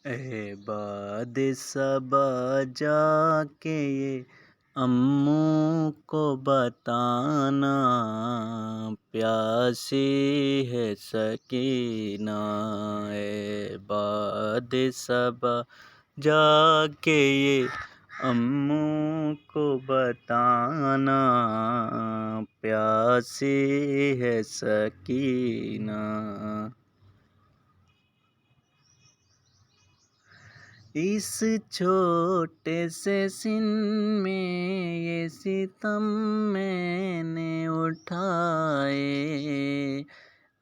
اے باد صبا جا کے یہ اموں کو بتانا، پیاسی ہے سکینہ۔ اے باد صبا جا کے یہ اموں کو بتانا، پیاسی ہے سکینہ۔ اس چھوٹے سے سن میں یہ ستم میں نے اٹھائے،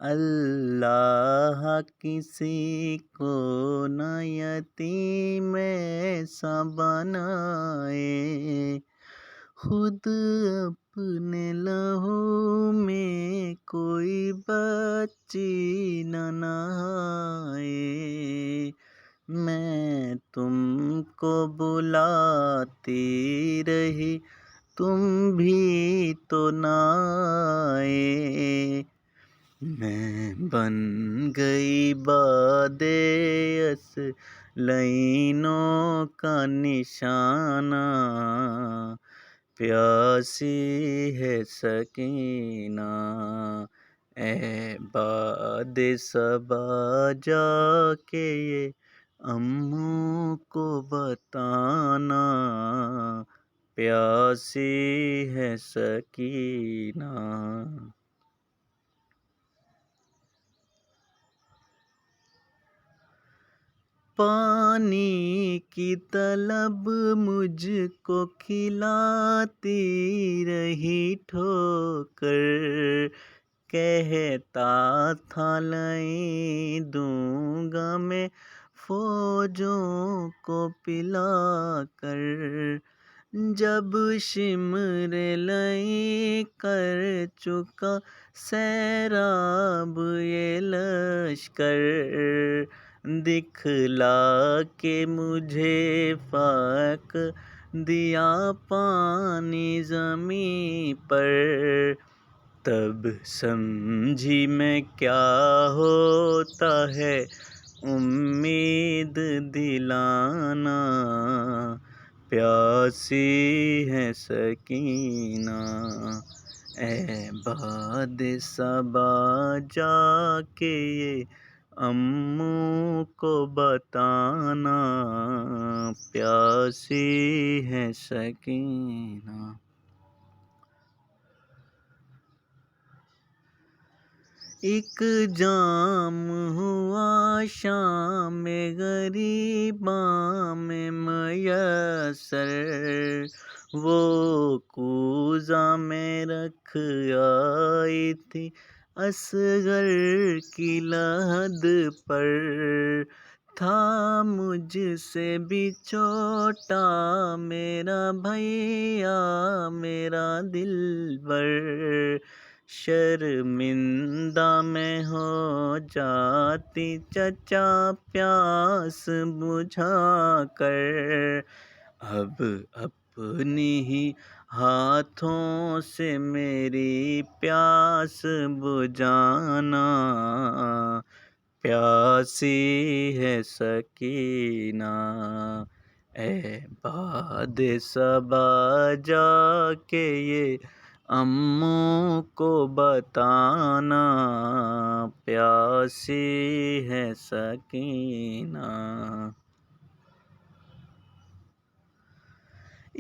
اللہ کسی کو نہ یتیم ایسا بنائے، خود اپنے لہو میں کوئی بچی نہ نہائے۔ میں تم کو بلاتی رہی تم بھی تو نہ آئے، میں بن گئی باد اصلینوں کا نشانہ، پیاسی ہے سکینہ۔ اے باد صبا جا کے یہ اموں کو بتانا، پیاسی ہے سکینہ۔ پانی کی طلب مجھ کو کھلاتی رہی ٹھوکر، کہتا تھا لئیں دوں گا میں فوجوں کو پلا کر، جب شمر لئیں کر چکا سیراب یہ لشکر، دکھلا کے مجھے فلک دیا پانی زمیں پر، تب سمجھی میں کیا ہوتا ہے امید دلانا، پیاسی ہے سکینہ۔ اے باد صبا جا کے یہ اموں کو بتانا، پیاسی ہے سکینہ۔ ایک جام ہوا شام غریباں میں میسر، وہ کوزہ میں رکھ آئی تھی اصغر کی لحد پر، تھا مجھ سے بھی چھوٹا میرا بھیا میرا دلبر، شرمندہ میں ہو جاتی چچا پیاس بجھا کر، اب اپنی ہی ہاتھوں سے میری پیاس بجھانا، پیاسی ہے سکینہ۔ اے باد صبا جا کے یہ اموں کو بتانا، پیاسی ہے سکینہ۔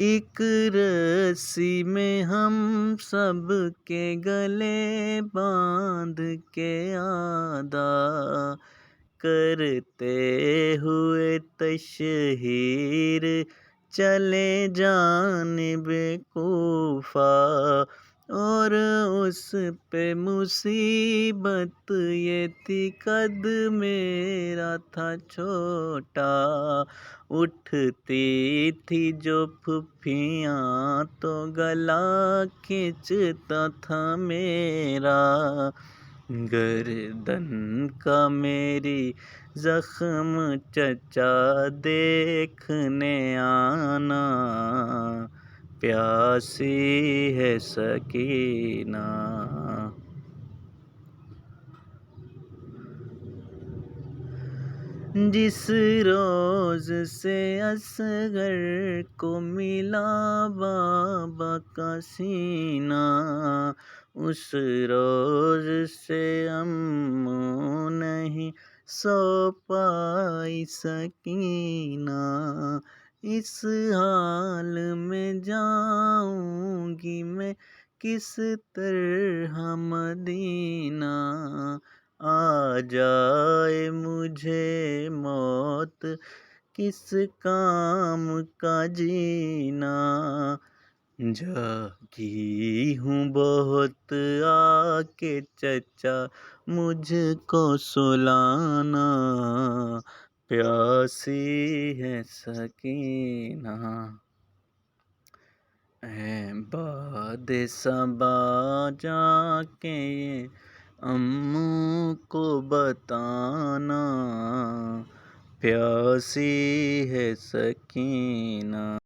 ایک رسی میں ہم سب کے گلے باندھ کے ادا کرتے ہوئے تشہیر چلے جانب کوفہ، اور اس پہ مصیبت یہ تھی قد میرا تھا چھوٹا، اٹھتی تھی جو پھوپھیاں تو گلا کھینچتا تھا میرا، گردن کا میری زخم چچا دیکھنے آنا، پیاسی ہے سکینہ۔ جس روز سے اصغر کو ملا بابا کا سینہ، اس روز سے امّو نہیں سو پائی سکینہ، اس حال میں جاؤں گی میں کس طرح مدینہ، آ جائے مجھے موت کس کام کا جینا، جاگی ہوں بہت آ کے چچا مجھ کو سلانا، پیاسی ہے سکینہ، اے باد صبا جا کے یہ امّو کو بتانا، پیاسی ہے سکینہ۔